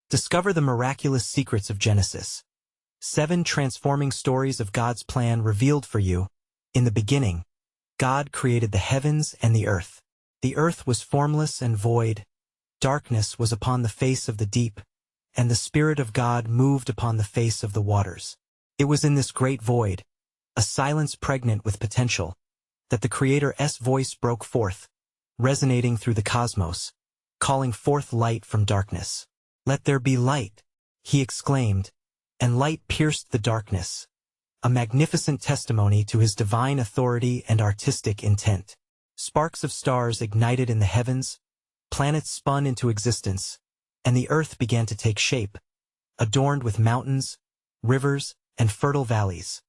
Discover the miraculous secrets of Genesis. 7 transforming stories of God's plan revealed for you. In the beginning, God created the heavens and the earth. The earth was formless and void. Darkness was upon the face of the deep, and the Spirit of God moved upon the face of the waters. It was in this great void, a silence pregnant with potential, that the Creator's voice broke forth, resonating through the cosmos, calling forth light from darkness. "Let there be light," he exclaimed, and light pierced the darkness, a magnificent testimony to his divine authority and artistic intent. Sparks of stars ignited in the heavens, planets spun into existence, and the earth began to take shape, adorned with mountains, rivers, and fertile valleys.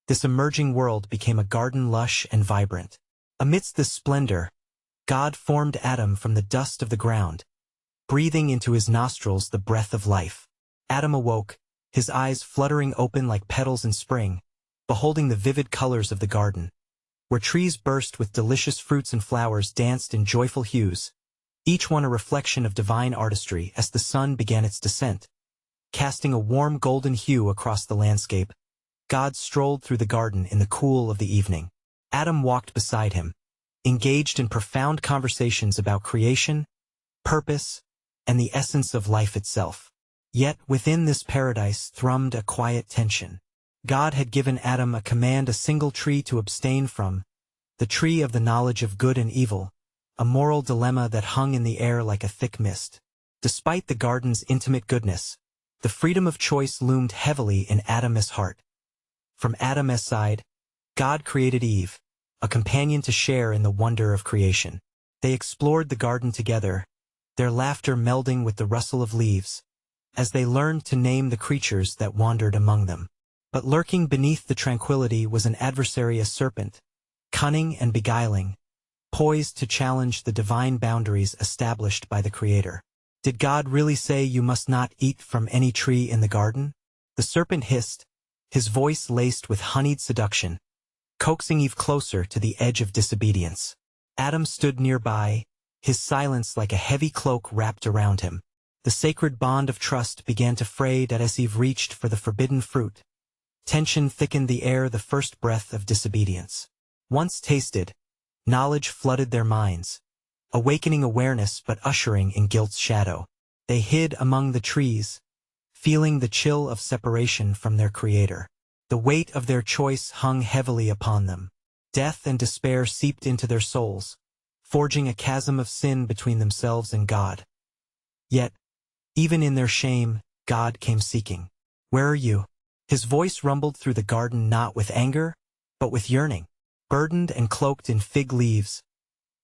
This emerging world became a garden lush and vibrant. Amidst this splendor, God formed Adam from the dust of the ground, breathing into his nostrils the breath of life. Adam awoke, his eyes fluttering open like petals in spring, beholding the vivid colors of the garden, where trees burst with delicious fruits and flowers danced in joyful hues, each one a reflection of divine artistry as the sun began its descent. Casting a warm golden hue across the landscape, God strolled through the garden in the cool of the evening. Adam walked beside him, engaged in profound conversations about creation, purpose, and the essence of life itself. Yet within this paradise thrummed a quiet tension. God had given Adam a command, a single tree to abstain from, the tree of the knowledge of good and evil, a moral dilemma that hung in the air like a thick mist. Despite the garden's intimate goodness, the freedom of choice loomed heavily in Adam's heart. From Adam's side, God created Eve, a companion to share in the wonder of creation. They explored the garden together, their laughter melding with the rustle of leaves, as they learned to name the creatures that wandered among them. But lurking beneath the tranquility was an adversary, a serpent, cunning and beguiling, poised to challenge the divine boundaries established by the Creator. Did God really say you must not eat from any tree in the garden? The serpent hissed, his voice laced with honeyed seduction, coaxing Eve closer to the edge of disobedience. Adam stood nearby, his silence like a heavy cloak wrapped around him. The sacred bond of trust began to fray as Eve reached for the forbidden fruit. Tension thickened the air, the first breath of disobedience. Once tasted, knowledge flooded their minds, awakening awareness but ushering in guilt's shadow. They hid among the trees, feeling the chill of separation from their Creator. The weight of their choice hung heavily upon them. Death and despair seeped into their souls, forging a chasm of sin between themselves and God. Yet, even in their shame, God came seeking. "Where are you?" His voice rumbled through the garden, not with anger, but with yearning. Burdened and cloaked in fig leaves,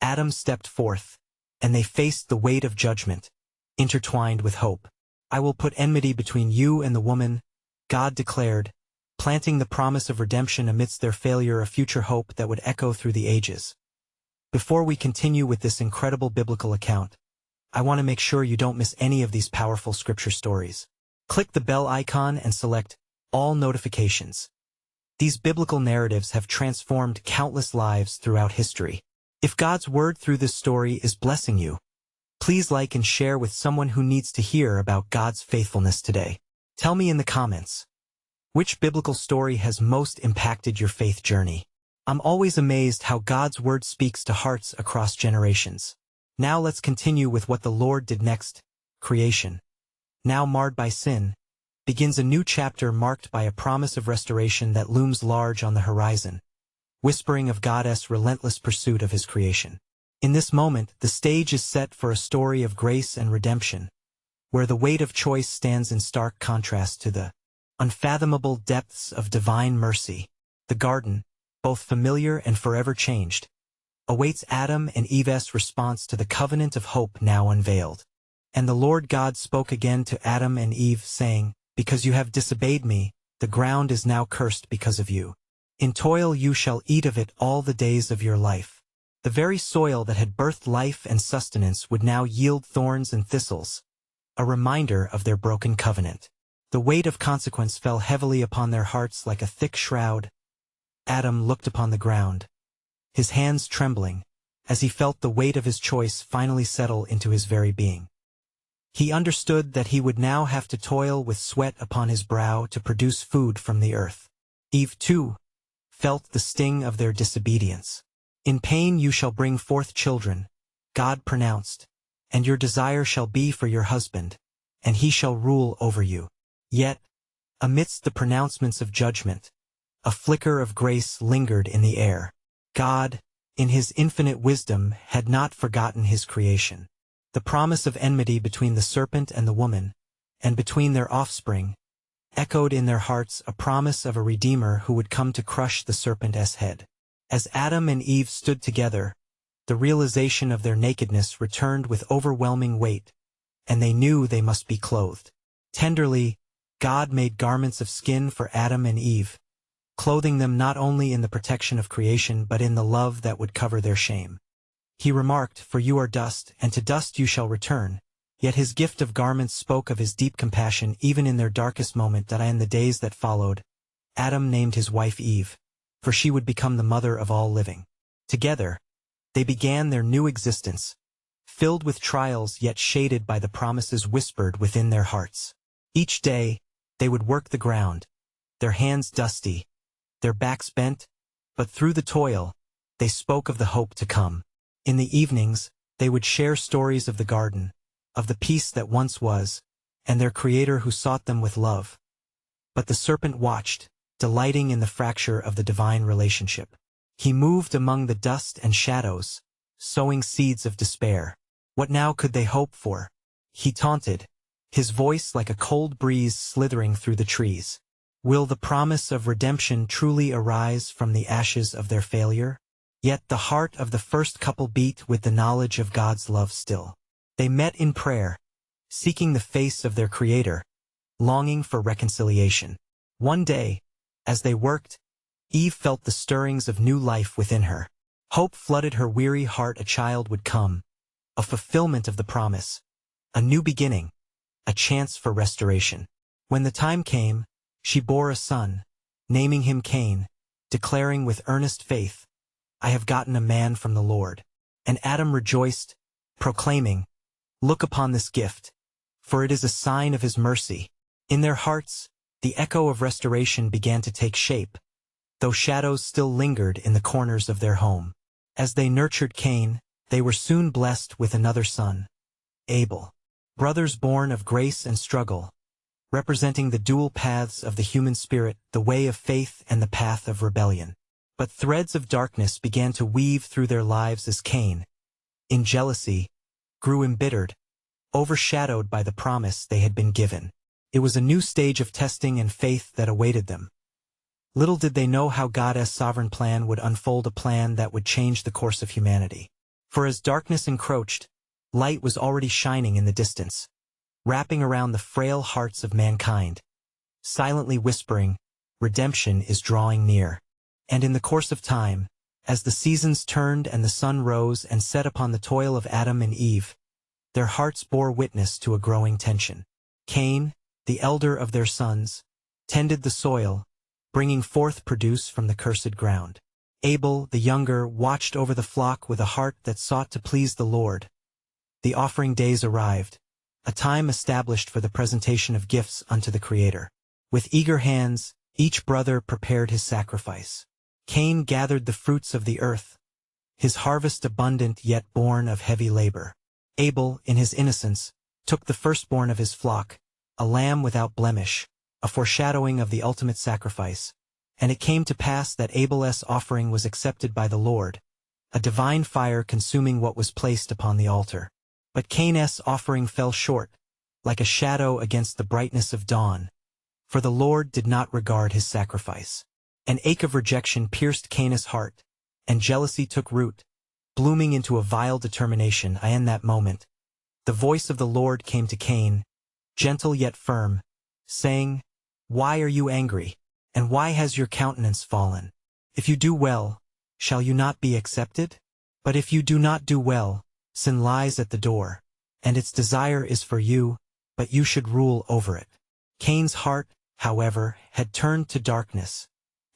Adam stepped forth, and they faced the weight of judgment, intertwined with hope. "I will put enmity between you and the woman," God declared, planting the promise of redemption amidst their failure, a future hope that would echo through the ages. Before we continue with this incredible biblical account, I want to make sure you don't miss any of these powerful scripture stories. Click the bell icon and select all notifications. These biblical narratives have transformed countless lives throughout history. If God's word through this story is blessing you, please like and share with someone who needs to hear about God's faithfulness today. Tell me in the comments, which biblical story has most impacted your faith journey? I'm always amazed how God's word speaks to hearts across generations. Now let's continue with what the Lord did next. Creation, now marred by sin, begins a new chapter marked by a promise of restoration that looms large on the horizon, whispering of God's relentless pursuit of his creation. In this moment, the stage is set for a story of grace and redemption, where the weight of choice stands in stark contrast to the unfathomable depths of divine mercy. The garden, both familiar and forever changed, awaits Adam and Eve's response to the covenant of hope now unveiled. "And the Lord God spoke again to Adam and Eve, saying, Because you have disobeyed me, the ground is now cursed because of you. In toil you shall eat of it all the days of your life." The very soil that had birthed life and sustenance would now yield thorns and thistles, a reminder of their broken covenant. The weight of consequence fell heavily upon their hearts like a thick shroud. Adam looked upon the ground, his hands trembling, as he felt the weight of his choice finally settle into his very being. He understood that he would now have to toil with sweat upon his brow to produce food from the earth. Eve, too, felt the sting of their disobedience. In pain you shall bring forth children, God pronounced, and your desire shall be for your husband, and he shall rule over you. Yet, amidst the pronouncements of judgment, a flicker of grace lingered in the air. God, in his infinite wisdom, had not forgotten his creation. The promise of enmity between the serpent and the woman, and between their offspring, echoed in their hearts a promise of a Redeemer who would come to crush the serpent's head. As Adam and Eve stood together, the realization of their nakedness returned with overwhelming weight, and they knew they must be clothed. Tenderly, God made garments of skin for Adam and Eve, clothing them not only in the protection of creation but in the love that would cover their shame. He remarked, "For you are dust, and to dust you shall return." Yet his gift of garments spoke of his deep compassion even in their darkest moment. In the days that followed, Adam named his wife Eve, for she would become the mother of all living. Together, they began their new existence, filled with trials yet shaded by the promises whispered within their hearts. Each day, they would work the ground, their hands dusty, their backs bent, but through the toil, they spoke of the hope to come. In the evenings, they would share stories of the garden, of the peace that once was, and their Creator who sought them with love. But the serpent watched, delighting in the fracture of the divine relationship. He moved among the dust and shadows, sowing seeds of despair. What now could they hope for? He taunted, his voice like a cold breeze slithering through the trees. Will the promise of redemption truly arise from the ashes of their failure? Yet the heart of the first couple beat with the knowledge of God's love still. They met in prayer, seeking the face of their Creator, longing for reconciliation. One day, as they worked, Eve felt the stirrings of new life within her. Hope flooded her weary heart. A child would come, a fulfillment of the promise, a new beginning, a chance for restoration. When the time came, she bore a son, naming him Cain, declaring with earnest faith, "I have gotten a man from the Lord." And Adam rejoiced, proclaiming, "Look upon this gift, for it is a sign of his mercy." In their hearts, the echo of restoration began to take shape, though shadows still lingered in the corners of their home. As they nurtured Cain, they were soon blessed with another son, Abel. Brothers born of grace and struggle, representing the dual paths of the human spirit, the way of faith and the path of rebellion. But threads of darkness began to weave through their lives as Cain, in jealousy, grew embittered, overshadowed by the promise they had been given. It was a new stage of testing and faith that awaited them. Little did they know how God's sovereign plan would unfold, a plan that would change the course of humanity. For as darkness encroached, light was already shining in the distance, wrapping around the frail hearts of mankind, silently whispering, "Redemption is drawing near." And in the course of time, as the seasons turned and the sun rose and set upon the toil of Adam and Eve, their hearts bore witness to a growing tension. Cain, the elder of their sons, tended the soil, bringing forth produce from the cursed ground. Abel, the younger, watched over the flock with a heart that sought to please the Lord. The offering days arrived, a time established for the presentation of gifts unto the Creator. With eager hands, each brother prepared his sacrifice. Cain gathered the fruits of the earth, his harvest abundant yet born of heavy labor. Abel, in his innocence, took the firstborn of his flock, a lamb without blemish, a foreshadowing of the ultimate sacrifice. And it came to pass that Abel's offering was accepted by the Lord, a divine fire consuming what was placed upon the altar. But Cain's offering fell short, like a shadow against the brightness of dawn, for the Lord did not regard his sacrifice. An ache of rejection pierced Cain's heart, and jealousy took root, blooming into a vile determination. In that moment, the voice of the Lord came to Cain, gentle yet firm, saying, "Why are you angry, and why has your countenance fallen? If you do well, shall you not be accepted? But if you do not do well, sin lies at the door, and its desire is for you, but you should rule over it." Cain's heart, however, had turned to darkness,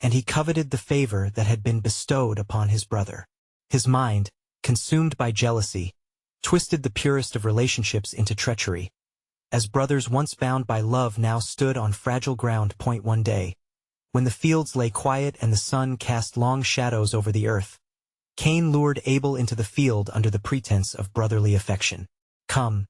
and he coveted the favor that had been bestowed upon his brother. His mind, consumed by jealousy, twisted the purest of relationships into treachery. as brothers once bound by love now stood on fragile ground. One day, when the fields lay quiet and the sun cast long shadows over the earth, Cain lured Abel into the field under the pretense of brotherly affection. "Come,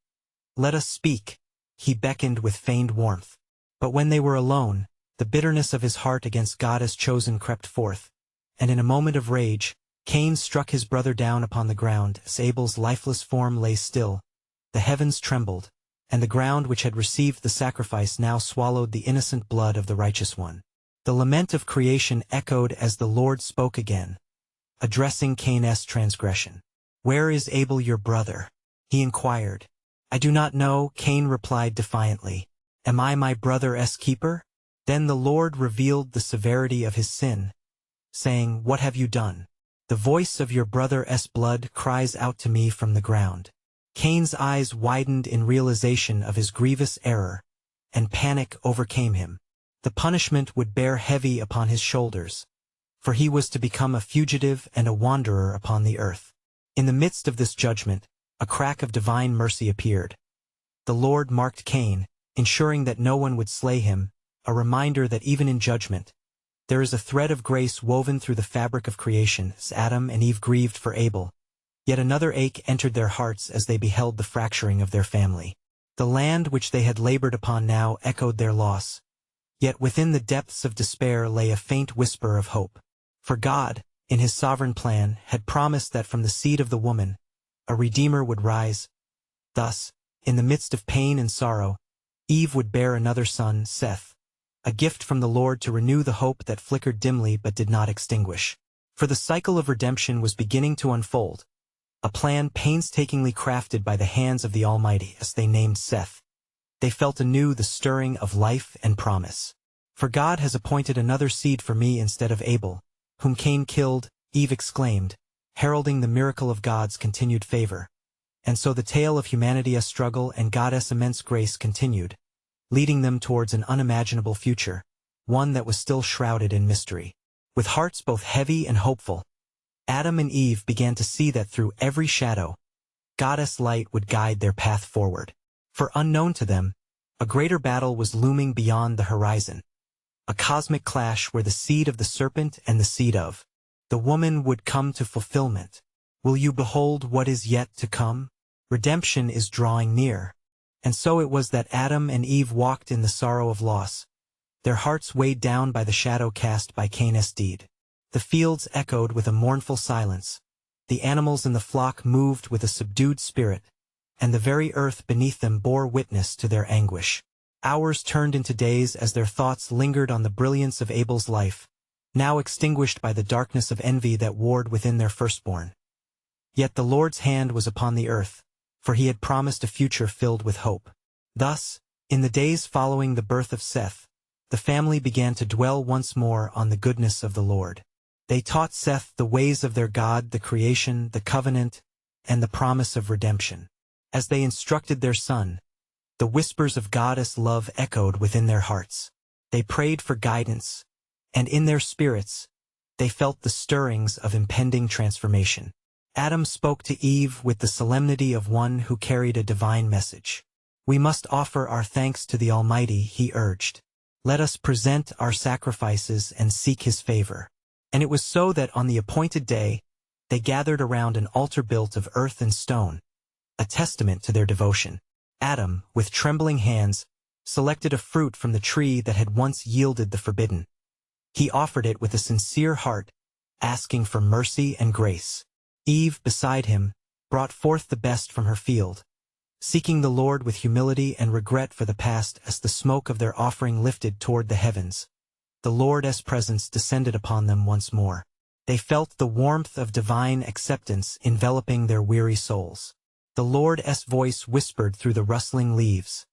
let us speak," he beckoned with feigned warmth. But when they were alone, the bitterness of his heart against God's chosen crept forth, and in a moment of rage, Cain struck his brother down upon the ground. As Abel's lifeless form lay still, the heavens trembled, and the ground which had received the sacrifice now swallowed the innocent blood of the righteous one. The lament of creation echoed as the Lord spoke again, addressing Cain's transgression. "Where is Abel your brother?" he inquired. "I do not know," Cain replied defiantly. "Am I my brother's keeper?" Then the Lord revealed the severity of his sin, saying, "What have you done? The voice of your brother's blood cries out to me from the ground." Cain's eyes widened in realization of his grievous error, and panic overcame him. The punishment would bear heavy upon his shoulders, for he was to become a fugitive and a wanderer upon the earth. In the midst of this judgment, a crack of divine mercy appeared. The Lord marked Cain, ensuring that no one would slay him, a reminder that even in judgment, there is a thread of grace woven through the fabric of creation. As Adam and Eve grieved for Abel, yet another ache entered their hearts as they beheld the fracturing of their family. The land which they had labored upon now echoed their loss, yet within the depths of despair lay a faint whisper of hope. For God, in his sovereign plan, had promised that from the seed of the woman, a Redeemer would rise. Thus, in the midst of pain and sorrow, Eve would bear another son, Seth, a gift from the Lord to renew the hope that flickered dimly but did not extinguish. For the cycle of redemption was beginning to unfold, a plan painstakingly crafted by the hands of the Almighty. As they named Seth, they felt anew the stirring of life and promise. "For God has appointed another seed for me instead of Abel, whom Cain killed," Eve exclaimed, heralding the miracle of God's continued favor. And so the tale of humanity's struggle and God's immense grace continued, leading them towards an unimaginable future, one that was still shrouded in mystery. With hearts both heavy and hopeful, Adam and Eve began to see that through every shadow, God's light would guide their path forward. For unknown to them, a greater battle was looming beyond the horizon, a cosmic clash where the seed of the serpent and the seed of the woman would come to fulfillment. Will you behold what is yet to come? Redemption is drawing near. And so it was that Adam and Eve walked in the sorrow of loss, their hearts weighed down by the shadow cast by Cain's deed. The fields echoed with a mournful silence, the animals in the flock moved with a subdued spirit, and the very earth beneath them bore witness to their anguish. Hours turned into days as their thoughts lingered on the brilliance of Abel's life, now extinguished by the darkness of envy that warred within their firstborn. Yet the Lord's hand was upon the earth, for he had promised a future filled with hope. Thus, in the days following the birth of Seth, the family began to dwell once more on the goodness of the Lord. They taught Seth the ways of their God, the creation, the covenant, and the promise of redemption. As they instructed their son, the whispers of God's love echoed within their hearts. They prayed for guidance, and in their spirits, they felt the stirrings of impending transformation. Adam spoke to Eve with the solemnity of one who carried a divine message. "We must offer our thanks to the Almighty," he urged. "Let us present our sacrifices and seek his favor." And it was so that on the appointed day, they gathered around an altar built of earth and stone, a testament to their devotion. Adam, with trembling hands, selected a fruit from the tree that had once yielded the forbidden. He offered it with a sincere heart, asking for mercy and grace. Eve, beside him, brought forth the best from her field, seeking the Lord with humility and regret for the past. As the smoke of their offering lifted toward the heavens, the Lord's presence descended upon them once more. They felt the warmth of divine acceptance enveloping their weary souls. The Lord's voice whispered through the rustling leaves,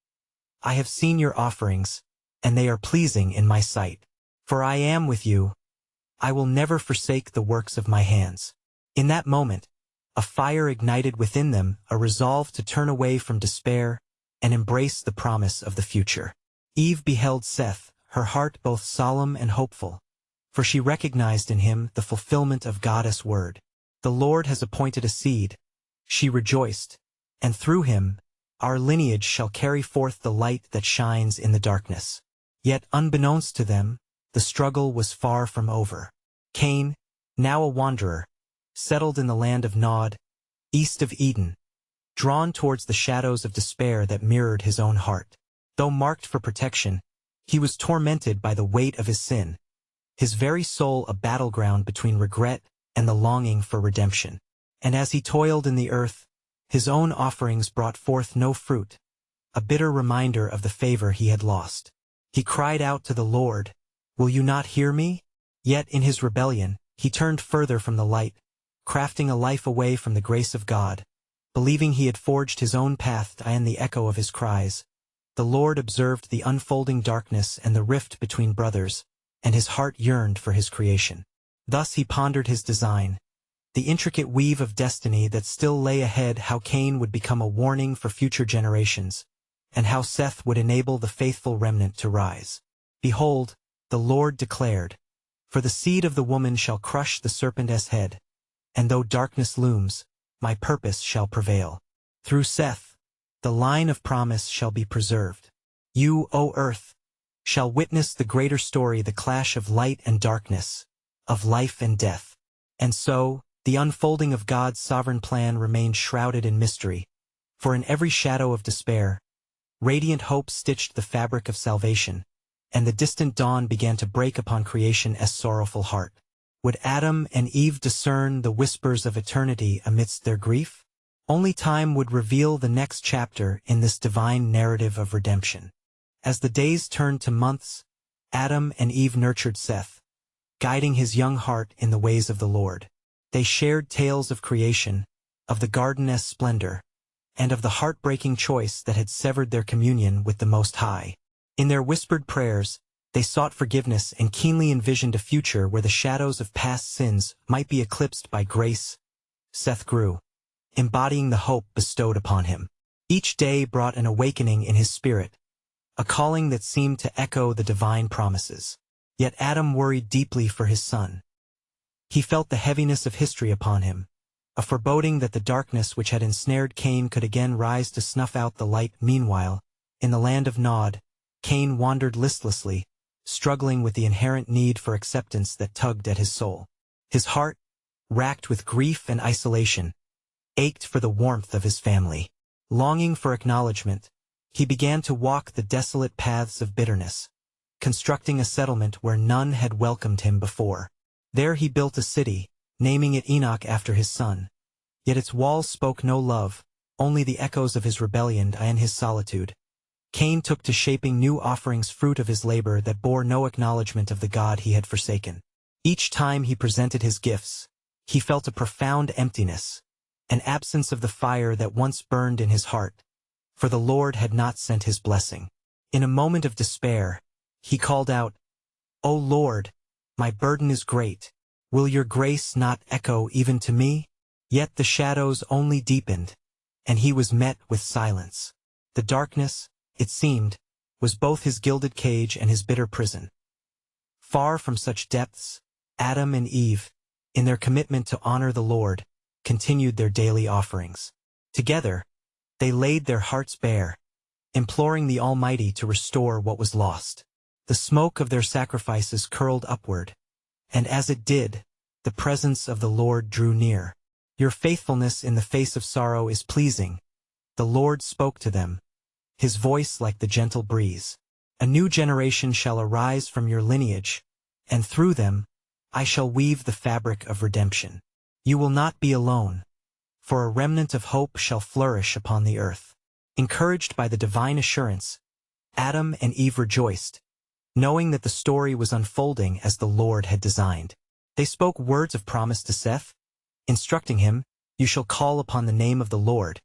"I have seen your offerings, and they are pleasing in my sight. For I am with you. I will never forsake the works of my hands." In that moment, a fire ignited within them, a resolve to turn away from despair and embrace the promise of the future. Eve beheld Seth, her heart both solemn and hopeful, for she recognized in him the fulfillment of God's word. "The Lord has appointed a seed," she rejoiced, "and through him, our lineage shall carry forth the light that shines in the darkness. Yet unbeknownst to them, the struggle was far from over. Cain, now a wanderer, settled in the land of Nod, east of Eden, drawn towards the shadows of despair that mirrored his own heart. Though marked for protection, he was tormented by the weight of his sin, his very soul a battleground between regret and the longing for redemption. And as he toiled in the earth, his own offerings brought forth no fruit, a bitter reminder of the favor he had lost. He cried out to the Lord, "Will you not hear me?" Yet in his rebellion, he turned further from the light, crafting a life away from the grace of God, believing he had forged his own path and the echo of his cries. The Lord observed the unfolding darkness and the rift between brothers, and his heart yearned for his creation. Thus he pondered his design, the intricate weave of destiny that still lay ahead, how Cain would become a warning for future generations, and how Seth would enable the faithful remnant to rise. Behold, the Lord declared, "For the seed of the woman shall crush the serpent's head, and though darkness looms, my purpose shall prevail. Through Seth, the line of promise shall be preserved. You, O earth, shall witness the greater story, the clash of light and darkness, of life and death." And so, the unfolding of God's sovereign plan remained shrouded in mystery, for in every shadow of despair, radiant hope stitched the fabric of salvation, and the distant dawn began to break upon creation's sorrowful heart. Would Adam and Eve discern the whispers of eternity amidst their grief? Only time would reveal the next chapter in this divine narrative of redemption. As the days turned to months, Adam and Eve nurtured Seth, guiding his young heart in the ways of the Lord. They shared tales of creation, of the garden's splendor, and of the heartbreaking choice that had severed their communion with the Most High. In their whispered prayers, they sought forgiveness and keenly envisioned a future where the shadows of past sins might be eclipsed by grace. Seth grew, embodying the hope bestowed upon him. Each day brought an awakening in his spirit, a calling that seemed to echo the divine promises. Yet Adam worried deeply for his son. He felt the heaviness of history upon him, a foreboding that the darkness which had ensnared Cain could again rise to snuff out the light. Meanwhile, in the land of Nod, Cain wandered listlessly, struggling with the inherent need for acceptance that tugged at his soul. His heart, racked with grief and isolation, ached for the warmth of his family. Longing for acknowledgement, he began to walk the desolate paths of bitterness, constructing a settlement where none had welcomed him before. There he built a city, naming it Enoch after his son. Yet its walls spoke no love, only the echoes of his rebellion and his solitude. Cain took to shaping new offerings, fruit of his labor that bore no acknowledgement of the God he had forsaken. Each time he presented his gifts, he felt a profound emptiness, an absence of the fire that once burned in his heart, for the Lord had not sent his blessing. In a moment of despair, he called out, "O Lord, my burden is great. Will your grace not echo even to me?" Yet the shadows only deepened, and he was met with silence. The darkness, it seemed, was both his gilded cage and his bitter prison. Far from such depths, Adam and Eve, in their commitment to honor the Lord, continued their daily offerings. Together, they laid their hearts bare, imploring the Almighty to restore what was lost. The smoke of their sacrifices curled upward, and as it did, the presence of the Lord drew near. "Your faithfulness in the face of sorrow is pleasing," the Lord spoke to them, his voice like the gentle breeze. "A new generation shall arise from your lineage, and through them, I shall weave the fabric of redemption. You will not be alone, for a remnant of hope shall flourish upon the earth." Encouraged by the divine assurance, Adam and Eve rejoiced, knowing that the story was unfolding as the Lord had designed. They spoke words of promise to Seth, instructing him, "You shall call upon the name of the Lord,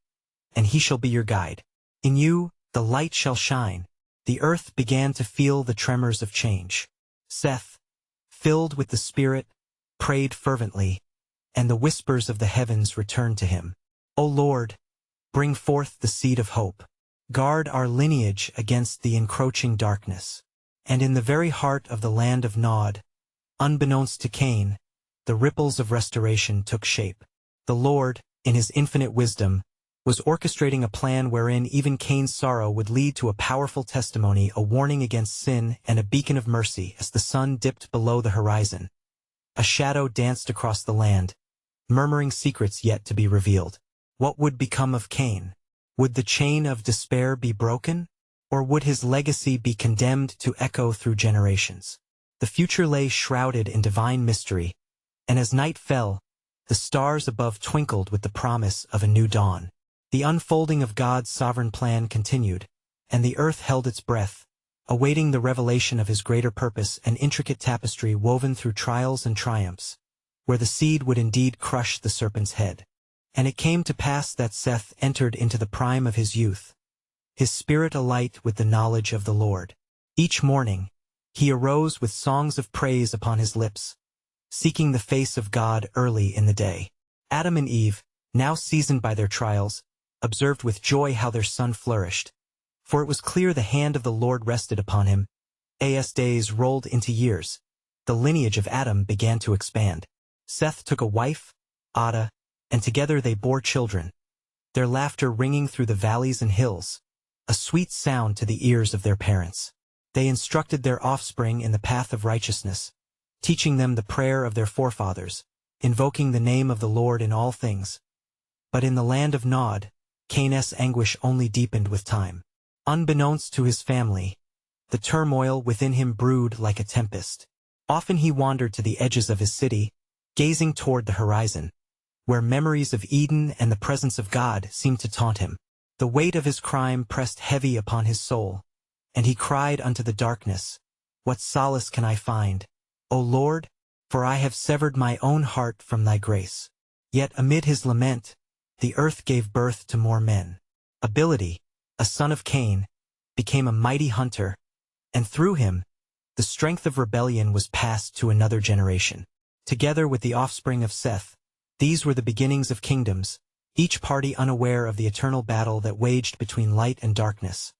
and he shall be your guide. In you, the light shall shine." The earth began to feel the tremors of change. Seth, filled with the Spirit, prayed fervently, and the whispers of the heavens returned to him. "O Lord, bring forth the seed of hope. Guard our lineage against the encroaching darkness." And in the very heart of the land of Nod, unbeknownst to Cain, the ripples of restoration took shape. The Lord, in his infinite wisdom, was orchestrating a plan wherein even Cain's sorrow would lead to a powerful testimony, a warning against sin, and a beacon of mercy. As the sun dipped below the horizon, a shadow danced across the land, murmuring secrets yet to be revealed. What would become of Cain? Would the chain of despair be broken? Or would his legacy be condemned to echo through generations? The future lay shrouded in divine mystery, and as night fell, the stars above twinkled with the promise of a new dawn. The unfolding of God's sovereign plan continued, and the earth held its breath, awaiting the revelation of his greater purpose, an intricate tapestry woven through trials and triumphs, where the seed would indeed crush the serpent's head. And it came to pass that Seth entered into the prime of his youth, his spirit alight with the knowledge of the Lord. Each morning, he arose with songs of praise upon his lips, seeking the face of God early in the day. Adam and Eve, now seasoned by their trials, observed with joy how their son flourished, for it was clear the hand of the Lord rested upon him. As days rolled into years, the lineage of Adam began to expand. Seth took a wife, Ada, and together they bore children, their laughter ringing through the valleys and hills, a sweet sound to the ears of their parents. They instructed their offspring in the path of righteousness, teaching them the prayer of their forefathers, invoking the name of the Lord in all things. But in the land of Nod, Cain's anguish only deepened with time. Unbeknownst to his family, the turmoil within him brewed like a tempest. Often he wandered to the edges of his city, gazing toward the horizon, where memories of Eden and the presence of God seemed to taunt him. The weight of his crime pressed heavy upon his soul, and he cried unto the darkness, "What solace can I find, O Lord? For I have severed my own heart from thy grace." Yet amid his lament, the earth gave birth to more men. Ability, a son of Cain, became a mighty hunter, and through him, the strength of rebellion was passed to another generation. Together with the offspring of Seth, these were the beginnings of kingdoms, each party unaware of the eternal battle that waged between light and darkness.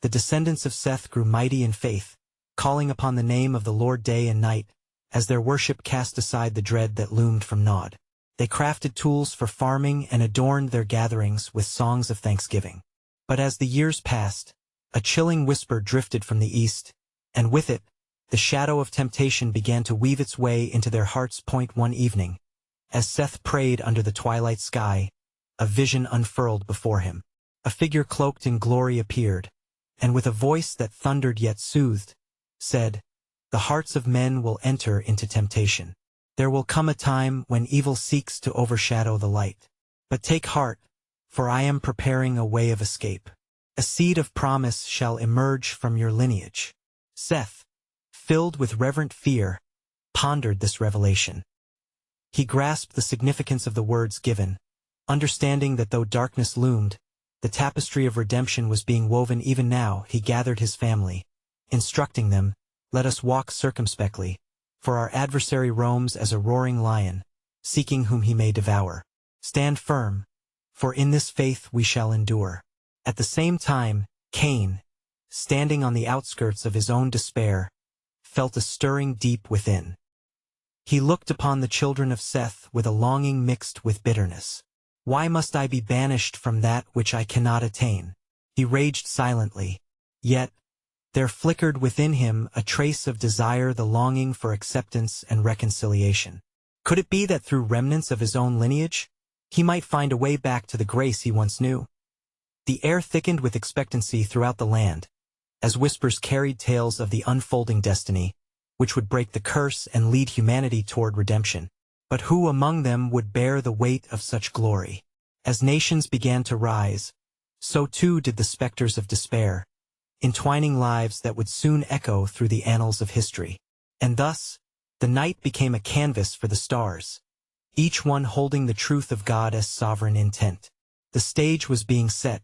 The descendants of Seth grew mighty in faith, calling upon the name of the Lord day and night, as their worship cast aside the dread that loomed from Nod. They crafted tools for farming and adorned their gatherings with songs of thanksgiving. But as the years passed, a chilling whisper drifted from the east, and with it, the shadow of temptation began to weave its way into their hearts. One evening, as Seth prayed under the twilight sky, a vision unfurled before him. A figure cloaked in glory appeared, and with a voice that thundered yet soothed, said, "The hearts of men will enter into temptation. There will come a time when evil seeks to overshadow the light. But take heart, for I am preparing a way of escape. A seed of promise shall emerge from your lineage." Seth, filled with reverent fear, pondered this revelation. He grasped the significance of the words given, understanding that though darkness loomed, the tapestry of redemption was being woven even now. He gathered his family, instructing them, "Let us walk circumspectly, for our adversary roams as a roaring lion, seeking whom he may devour. Stand firm, for in this faith we shall endure." At the same time, Cain, standing on the outskirts of his own despair, felt a stirring deep within. He looked upon the children of Seth with a longing mixed with bitterness. "Why must I be banished from that which I cannot attain?" He raged silently, yet there flickered within him a trace of desire, the longing for acceptance and reconciliation. Could it be that through remnants of his own lineage, he might find a way back to the grace he once knew? The air thickened with expectancy throughout the land, as whispers carried tales of the unfolding destiny, which would break the curse and lead humanity toward redemption. But who among them would bear the weight of such glory? As nations began to rise, so too did the specters of despair, entwining lives that would soon echo through the annals of history. And thus, the night became a canvas for the stars, each one holding the truth of God as sovereign intent. The stage was being set,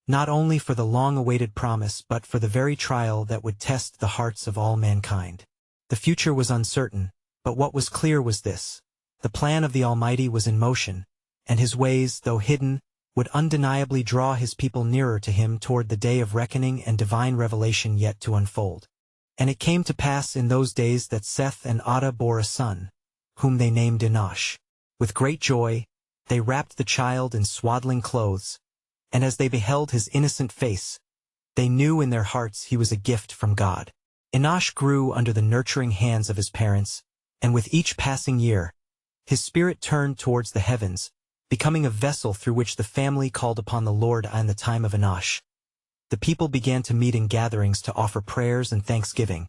not only for the long-awaited promise but for the very trial that would test the hearts of all mankind. The future was uncertain, but what was clear was this: the plan of the Almighty was in motion, and his ways, though hidden, would undeniably draw his people nearer to him toward the day of reckoning and divine revelation yet to unfold. And it came to pass in those days that Seth and Ada bore a son, whom they named Enosh. With great joy, They wrapped the child in swaddling clothes, and as they beheld his innocent face, they knew in their hearts he was a gift from God. Enosh grew under the nurturing hands of his parents, and with each passing year, his spirit turned towards the heavens, becoming a vessel through which the family called upon the Lord in the time of Enosh. The people began to meet in gatherings to offer prayers and thanksgiving,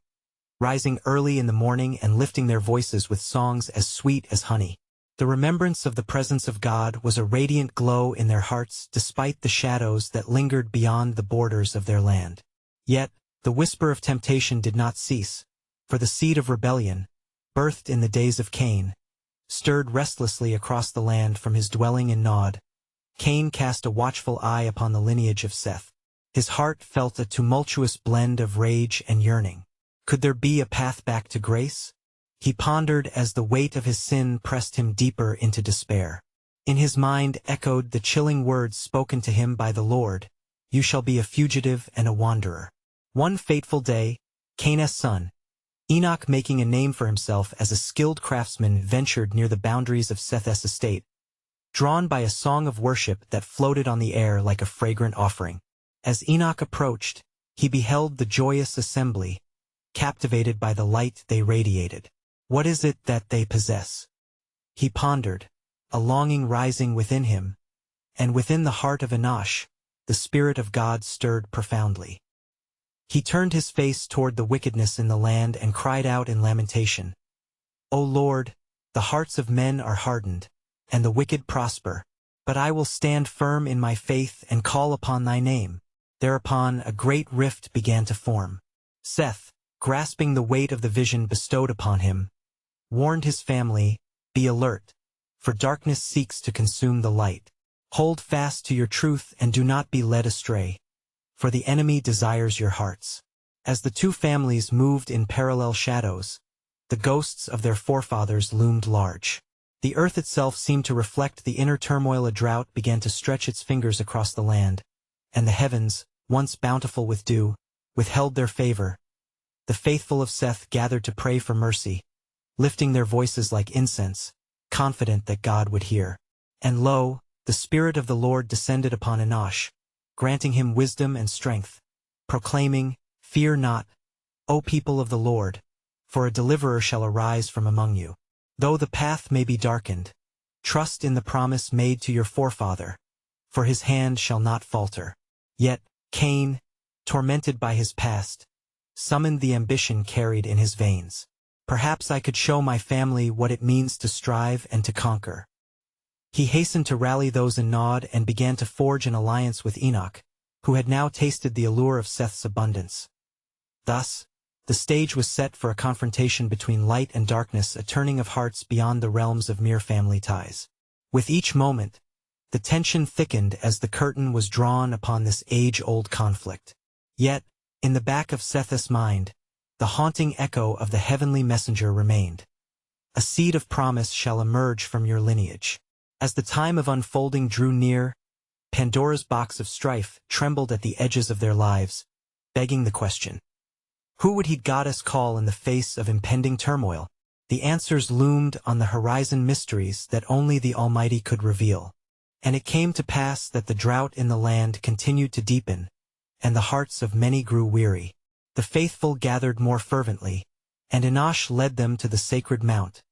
rising early in the morning and lifting their voices with songs as sweet as honey. The remembrance of the presence of God was a radiant glow in their hearts despite the shadows that lingered beyond the borders of their land. Yet, the whisper of temptation did not cease, for the seed of rebellion, birthed in the days of Cain, stirred restlessly across the land from his dwelling in Nod. Cain cast a watchful eye upon the lineage of Seth. His heart felt a tumultuous blend of rage and yearning. Could there be a path back to grace? He pondered as the weight of his sin pressed him deeper into despair. In his mind echoed the chilling words spoken to him by the Lord, "You shall be a fugitive and a wanderer." One fateful day, Cain's son, Enoch, making a name for himself as a skilled craftsman, ventured near the boundaries of Seth's estate, drawn by a song of worship that floated on the air like a fragrant offering. As Enoch approached, he beheld the joyous assembly, captivated by the light they radiated. What is it that they possess? He pondered, a longing rising within him, and within the heart of Enosh, the Spirit of God stirred profoundly. He turned his face toward the wickedness in the land and cried out in lamentation, "O Lord, the hearts of men are hardened, and the wicked prosper, but I will stand firm in my faith and call upon thy name." Thereupon a great rift began to form. Seth, grasping the weight of the vision bestowed upon him, warned his family, "Be alert, for darkness seeks to consume the light. Hold fast to your truth and do not be led astray, for the enemy desires your hearts." As the two families moved in parallel shadows, the ghosts of their forefathers loomed large. The earth itself seemed to reflect the inner turmoil. A drought began to stretch its fingers across the land, and the heavens, once bountiful with dew, withheld their favor. The faithful of Seth gathered to pray for mercy, lifting their voices like incense, confident that God would hear. And lo, the Spirit of the Lord descended upon Enosh, granting him wisdom and strength, proclaiming, "Fear not, O people of the Lord, for a deliverer shall arise from among you. Though the path may be darkened, trust in the promise made to your forefather, for his hand shall not falter." Yet, Cain, tormented by his past, summoned the ambition carried in his veins. "Perhaps I could show my family what it means to strive and to conquer." He hastened to rally those in Nod and began to forge an alliance with Enoch, who had now tasted the allure of Seth's abundance. Thus, the stage was set for a confrontation between light and darkness, a turning of hearts beyond the realms of mere family ties. With each moment, the tension thickened as the curtain was drawn upon this age-old conflict. Yet, in the back of Seth's mind, the haunting echo of the heavenly messenger remained. "A seed of promise shall emerge from your lineage." As the time of unfolding drew near, Pandora's box of strife trembled at the edges of their lives, begging the question, who would heed goddess call in the face of impending turmoil? The answers loomed on the horizon, mysteries that only the Almighty could reveal. And it came to pass that the drought in the land continued to deepen, and the hearts of many grew weary. The faithful gathered more fervently, and Enosh led them to the sacred mount,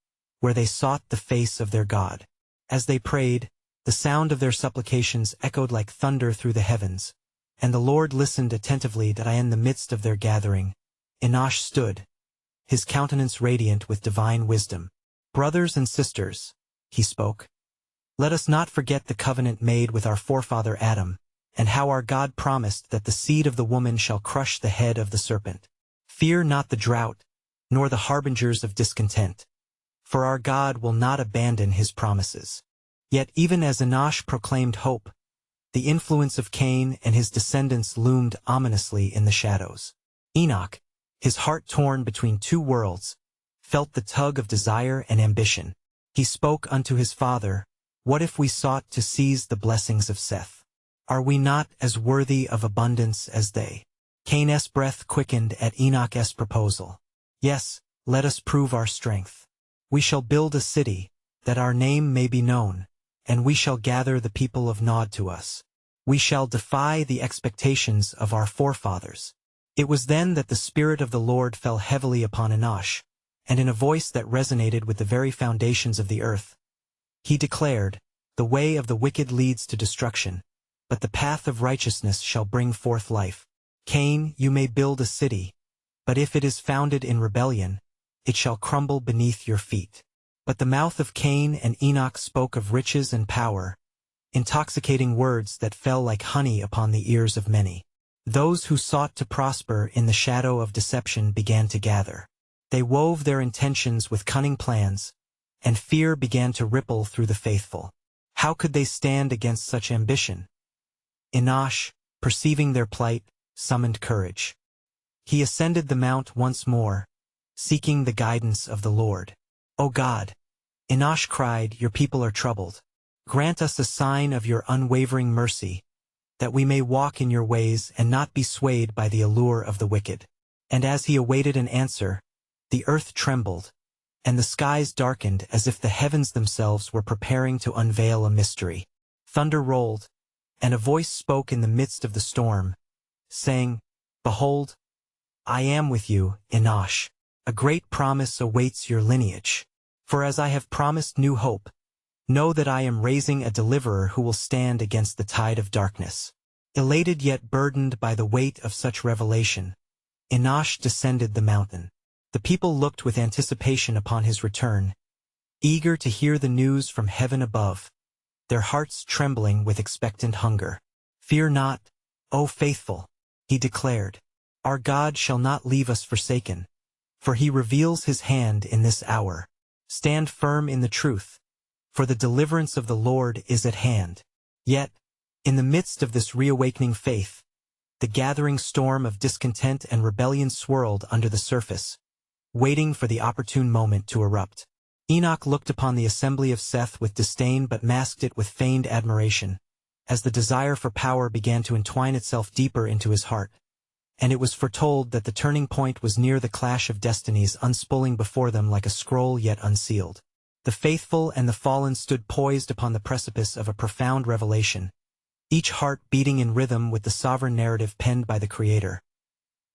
where they sought the face of their God. As they prayed, the sound of their supplications echoed like thunder through the heavens, and the Lord listened attentively. That in the midst of their gathering, Enosh stood, his countenance radiant with divine wisdom. "Brothers and sisters," he spoke, "let us not forget the covenant made with our forefather Adam, and how our God promised that the seed of the woman shall crush the head of the serpent. Fear not the drought, nor the harbingers of discontent, for our God will not abandon his promises." Yet even as Enosh proclaimed hope, the influence of Cain and his descendants loomed ominously in the shadows. Enoch, his heart torn between two worlds, felt the tug of desire and ambition. He spoke unto his father, "What if we sought to seize the blessings of Seth? Are we not as worthy of abundance as they?" Cain's breath quickened at Enoch's proposal. "Yes, let us prove our strength. We shall build a city, that our name may be known, and we shall gather the people of Nod to us. We shall defy the expectations of our forefathers. It was then that the Spirit of the Lord fell heavily upon Enosh, and in a voice that resonated with the very foundations of the earth, he declared, "The way of the wicked leads to destruction, but the path of righteousness shall bring forth life. Cain, you may build a city, but if it is founded in rebellion, it shall crumble beneath your feet." But the mouth of Cain and Enoch spoke of riches and power, intoxicating words that fell like honey upon the ears of many. Those who sought to prosper in the shadow of deception began to gather. They wove their intentions with cunning plans, and fear began to ripple through the faithful. How could they stand against such ambition? Enosh, perceiving their plight, summoned courage. He ascended the mount once more, seeking the guidance of the Lord. "O God," Enosh cried, "your people are troubled. Grant us a sign of your unwavering mercy, that we may walk in your ways and not be swayed by the allure of the wicked." And as he awaited an answer, the earth trembled, and the skies darkened as if the heavens themselves were preparing to unveil a mystery. Thunder rolled, and a voice spoke in the midst of the storm, saying, "Behold, I am with you, Enosh. A great promise awaits your lineage. For as I have promised new hope, know that I am raising a deliverer who will stand against the tide of darkness." Elated yet burdened by the weight of such revelation, Enosh descended the mountain. The people looked with anticipation upon his return, eager to hear the news from heaven above, their hearts trembling with expectant hunger. "Fear not, O faithful," he declared. "Our God shall not leave us forsaken, for he reveals his hand in this hour. Stand firm in the truth, for the deliverance of the Lord is at hand." Yet, in the midst of this reawakening faith, the gathering storm of discontent and rebellion swirled under the surface, waiting for the opportune moment to erupt. Enoch looked upon the assembly of Seth with disdain but masked it with feigned admiration, as the desire for power began to entwine itself deeper into his heart. And it was foretold that the turning point was near, the clash of destinies unspooling before them like a scroll yet unsealed. The faithful and the fallen stood poised upon the precipice of a profound revelation, each heart beating in rhythm with the sovereign narrative penned by the Creator.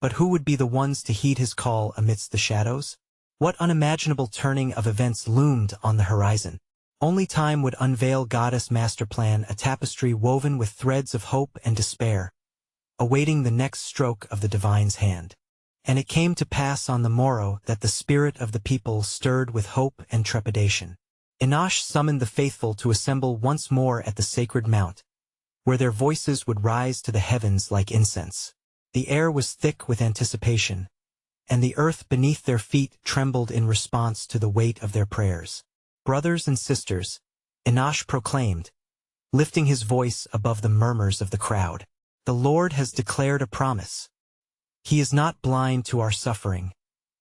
But who would be the ones to heed his call amidst the shadows? What unimaginable turning of events loomed on the horizon? Only time would unveil Goddess' master plan, a tapestry woven with threads of hope and despair, awaiting the next stroke of the divine's hand. And it came to pass on the morrow that the spirit of the people stirred with hope and trepidation. Enosh summoned the faithful to assemble once more at the sacred mount, where their voices would rise to the heavens like incense. The air was thick with anticipation, and the earth beneath their feet trembled in response to the weight of their prayers. "Brothers and sisters," Enosh proclaimed, lifting his voice above the murmurs of the crowd, "the Lord has declared a promise. He is not blind to our suffering,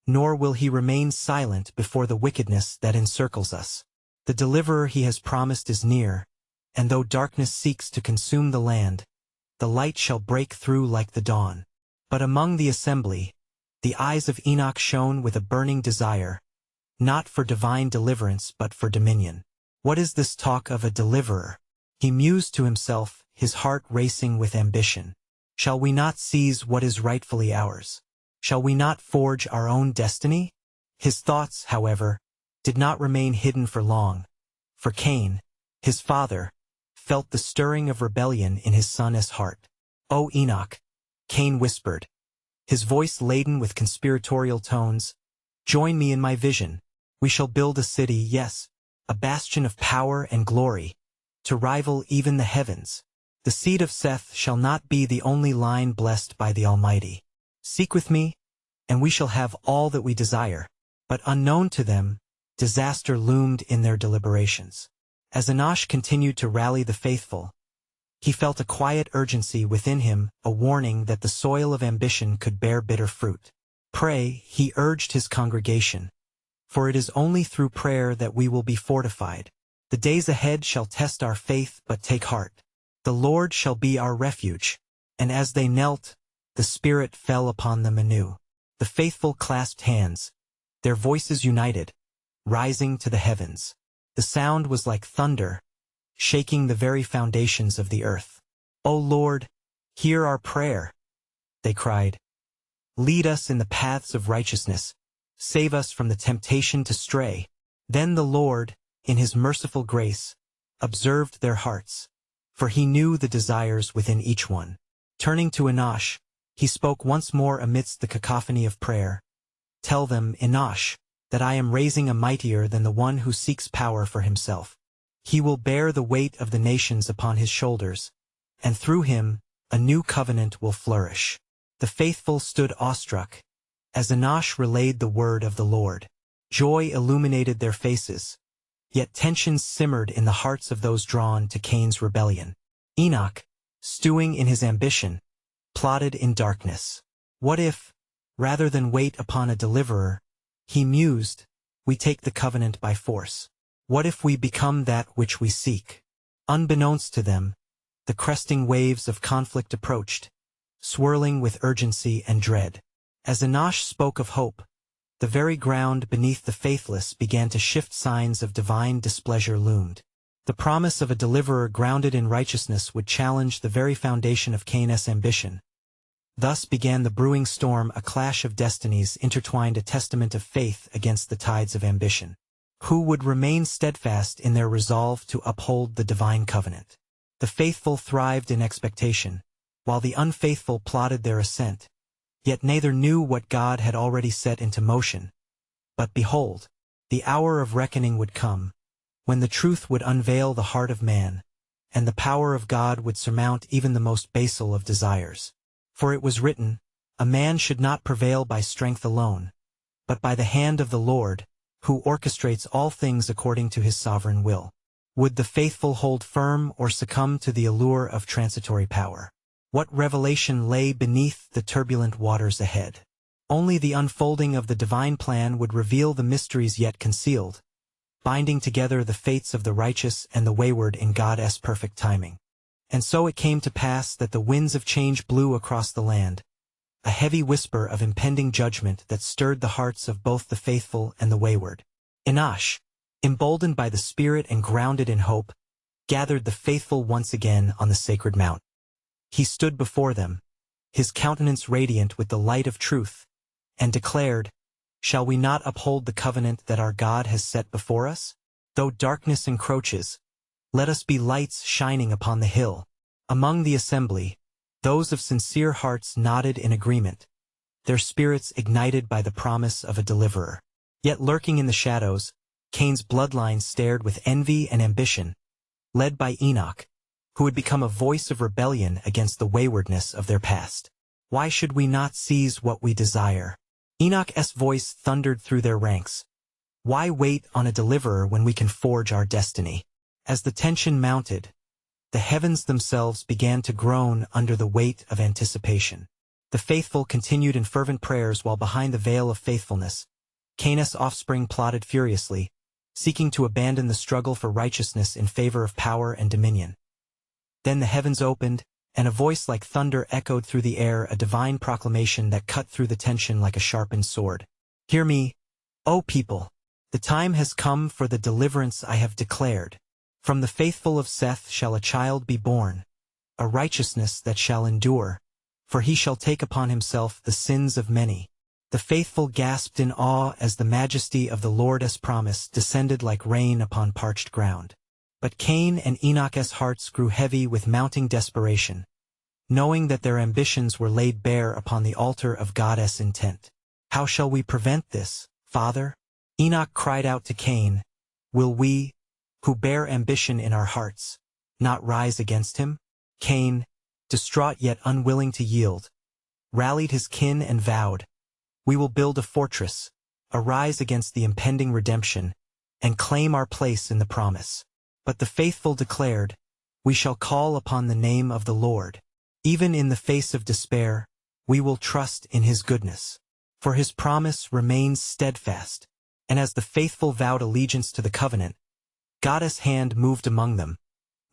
nor will he remain silent before the wickedness that encircles us. The deliverer he has promised is near, and though darkness seeks to consume the land, the light shall break through like the dawn." But among the assembly, the eyes of Enoch shone with a burning desire, not for divine deliverance but for dominion. What is this talk of a deliverer? He mused to himself, his heart racing with ambition. Shall we not seize what is rightfully ours? Shall we not forge our own destiny? His thoughts, however, did not remain hidden for long, for Cain, his father, felt the stirring of rebellion in his son's heart. "O Enoch," Cain whispered, his voice laden with conspiratorial tones, "join me in my vision. We shall build a city, yes, a bastion of power and glory, to rival even the heavens. The seed of Seth shall not be the only line blessed by the Almighty. Seek with me, and we shall have all that we desire." But unknown to them, disaster loomed in their deliberations. As Enosh continued to rally the faithful, he felt a quiet urgency within him, a warning that the soil of ambition could bear bitter fruit. "Pray," he urged his congregation, "for it is only through prayer that we will be fortified. The days ahead shall test our faith, but take heart. The Lord shall be our refuge." And as they knelt, the Spirit fell upon them anew. The faithful clasped hands, their voices united, rising to the heavens. The sound was like thunder, shaking the very foundations of the earth. "O Lord, hear our prayer," they cried. "Lead us in the paths of righteousness. Save us from the temptation to stray." Then the Lord, in his merciful grace, observed their hearts, for he knew the desires within each one. Turning to Enosh, he spoke once more amidst the cacophony of prayer. "Tell them, Enosh, that I am raising a mightier than the one who seeks power for himself. He will bear the weight of the nations upon his shoulders, and through him a new covenant will flourish." The faithful stood awestruck as Enosh relayed the word of the Lord. Joy illuminated their faces, yet tensions simmered in the hearts of those drawn to Cain's rebellion. Enoch, stewing in his ambition, plotted in darkness. What if, rather than wait upon a deliverer, he mused, we take the covenant by force? What if we become that which we seek? Unbeknownst to them, the cresting waves of conflict approached, swirling with urgency and dread. As Enosh spoke of hope, the very ground beneath the faithless began to shift. Signs of divine displeasure loomed. The promise of a deliverer grounded in righteousness would challenge the very foundation of Cain's ambition. Thus began the brewing storm, a clash of destinies intertwined, a testament of faith against the tides of ambition. Who would remain steadfast in their resolve to uphold the divine covenant? The faithful thrived in expectation, while the unfaithful plotted their ascent. Yet neither knew what God had already set into motion. But behold, the hour of reckoning would come, when the truth would unveil the heart of man, and the power of God would surmount even the most basal of desires. For it was written, "A man should not prevail by strength alone, but by the hand of the Lord, who orchestrates all things according to his sovereign will." Would the faithful hold firm or succumb to the allure of transitory power? What revelation lay beneath the turbulent waters ahead? Only the unfolding of the divine plan would reveal the mysteries yet concealed, binding together the fates of the righteous and the wayward in God's perfect timing. And so it came to pass that the winds of change blew across the land, a heavy whisper of impending judgment that stirred the hearts of both the faithful and the wayward. Enosh, emboldened by the Spirit and grounded in hope, gathered the faithful once again on the sacred mount. He stood before them, his countenance radiant with the light of truth, and declared, "Shall we not uphold the covenant that our God has set before us? Though darkness encroaches, let us be lights shining upon the hill." Among the assembly, those of sincere hearts nodded in agreement, their spirits ignited by the promise of a deliverer. Yet lurking in the shadows, Cain's bloodline stared with envy and ambition, led by Enoch, who had become a voice of rebellion against the waywardness of their past. "Why should we not seize what we desire?" Enoch's voice thundered through their ranks. "Why wait on a deliverer when we can forge our destiny?" As the tension mounted, the heavens themselves began to groan under the weight of anticipation. The faithful continued in fervent prayers while behind the veil of faithfulness, Cain's offspring plotted furiously, seeking to abandon the struggle for righteousness in favor of power and dominion. Then the heavens opened, and a voice like thunder echoed through the air, a divine proclamation that cut through the tension like a sharpened sword. "Hear me, O people! The time has come for the deliverance I have declared. From the faithful of Seth shall a child be born, a righteousness that shall endure, for he shall take upon himself the sins of many." The faithful gasped in awe as the majesty of the Lord's promise descended like rain upon parched ground. But Cain and Enoch's hearts grew heavy with mounting desperation, knowing that their ambitions were laid bare upon the altar of God's intent. "How shall we prevent this, Father?" Enoch cried out to Cain, "Will we, who bear ambition in our hearts, not rise against him?" Cain, distraught yet unwilling to yield, rallied his kin and vowed, "We will build a fortress, arise against the impending redemption, and claim our place in the promise." But the faithful declared, "We shall call upon the name of the Lord. Even in the face of despair, we will trust in his goodness. For his promise remains steadfast." And as the faithful vowed allegiance to the covenant, God's hand moved among them,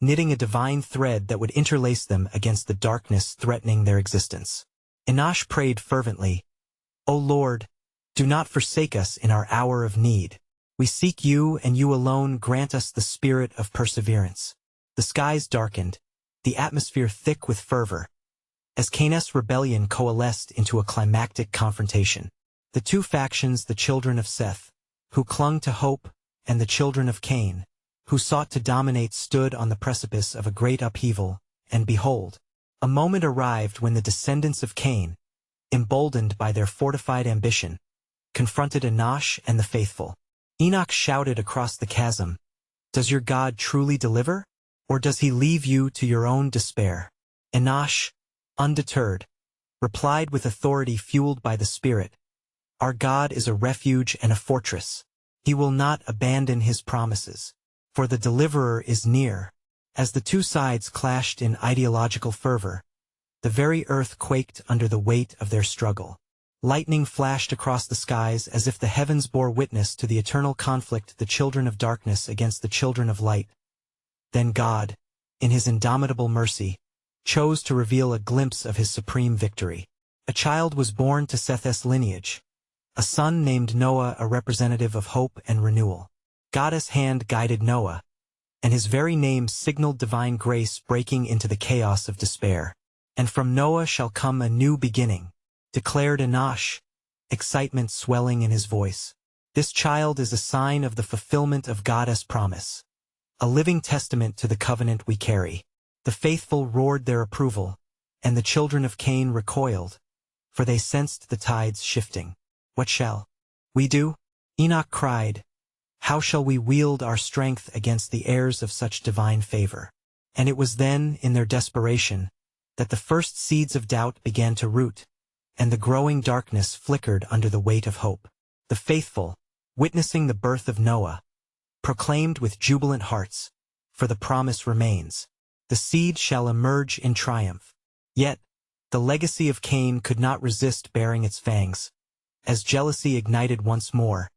knitting a divine thread that would interlace them against the darkness threatening their existence. Enosh prayed fervently, "O Lord, do not forsake us in our hour of need. We seek you, and you alone grant us the spirit of perseverance." The skies darkened, the atmosphere thick with fervor, as Cain's rebellion coalesced into a climactic confrontation. The two factions, the children of Seth, who clung to hope, and the children of Cain, who sought to dominate, stood on the precipice of a great upheaval, and behold, a moment arrived when the descendants of Cain, emboldened by their fortified ambition, confronted Enosh and the faithful. Enoch shouted across the chasm, "Does your God truly deliver? Or does he leave you to your own despair?" Enosh, undeterred, replied with authority fueled by the Spirit, "Our God is a refuge and a fortress. He will not abandon his promises, for the deliverer is near." As the two sides clashed in ideological fervor, the very earth quaked under the weight of their struggle. Lightning flashed across the skies as if the heavens bore witness to the eternal conflict, the children of darkness against the children of light. Then God, in his indomitable mercy, chose to reveal a glimpse of his supreme victory. A child was born to Seth's lineage, a son named Noah, a representative of hope and renewal. God's hand guided Noah, and his very name signaled divine grace breaking into the chaos of despair. "And from Noah shall come a new beginning," declared Enosh, excitement swelling in his voice. "This child is a sign of the fulfillment of God's promise, a living testament to the covenant we carry." The faithful roared their approval, and the children of Cain recoiled, for they sensed the tides shifting. "What shall we do?" Enoch cried. "How shall we wield our strength against the heirs of such divine favor?" And it was then, in their desperation, that the first seeds of doubt began to root, and the growing darkness flickered under the weight of hope. The faithful, witnessing the birth of Noah, proclaimed with jubilant hearts, "For the promise remains. The seed shall emerge in triumph." Yet, the legacy of Cain could not resist bearing its fangs, as jealousy ignited once more,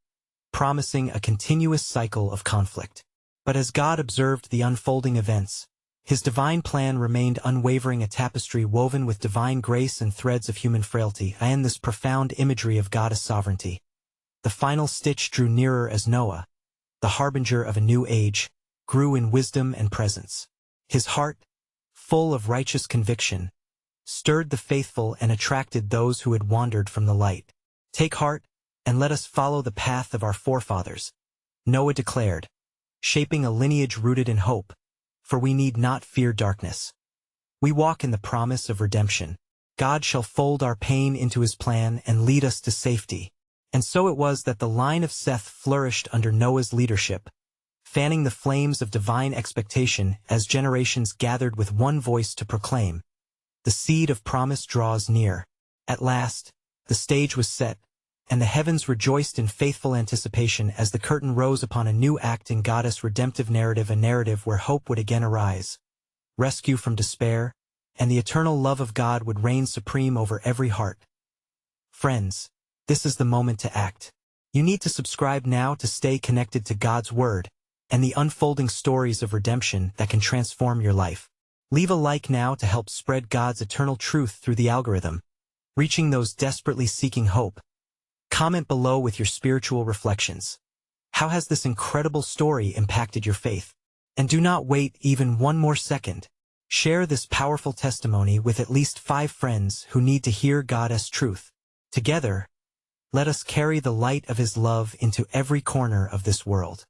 promising a continuous cycle of conflict. But as God observed the unfolding events, his divine plan remained unwavering, a tapestry woven with divine grace and threads of human frailty, and this profound imagery of God's sovereignty. The final stitch drew nearer as Noah, the harbinger of a new age, grew in wisdom and presence. His heart, full of righteous conviction, stirred the faithful and attracted those who had wandered from the light. "Take heart, and let us follow the path of our forefathers," Noah declared, shaping a lineage rooted in hope, "for we need not fear darkness. We walk in the promise of redemption. God shall fold our pain into his plan and lead us to safety." And so it was that the line of Seth flourished under Noah's leadership, fanning the flames of divine expectation as generations gathered with one voice to proclaim, "The seed of promise draws near." At last, the stage was set, and the heavens rejoiced in faithful anticipation as the curtain rose upon a new act in God's redemptive narrative, a narrative where hope would again arise, rescue from despair, and the eternal love of God would reign supreme over every heart. Friends, this is the moment to act. You need to subscribe now to stay connected to God's Word and the unfolding stories of redemption that can transform your life. Leave a like now to help spread God's eternal truth through the algorithm, reaching those desperately seeking hope. Comment below with your spiritual reflections. How has this incredible story impacted your faith? And do not wait even one more second. Share this powerful testimony with at least 5 friends who need to hear God's truth. Together, let us carry the light of his love into every corner of this world.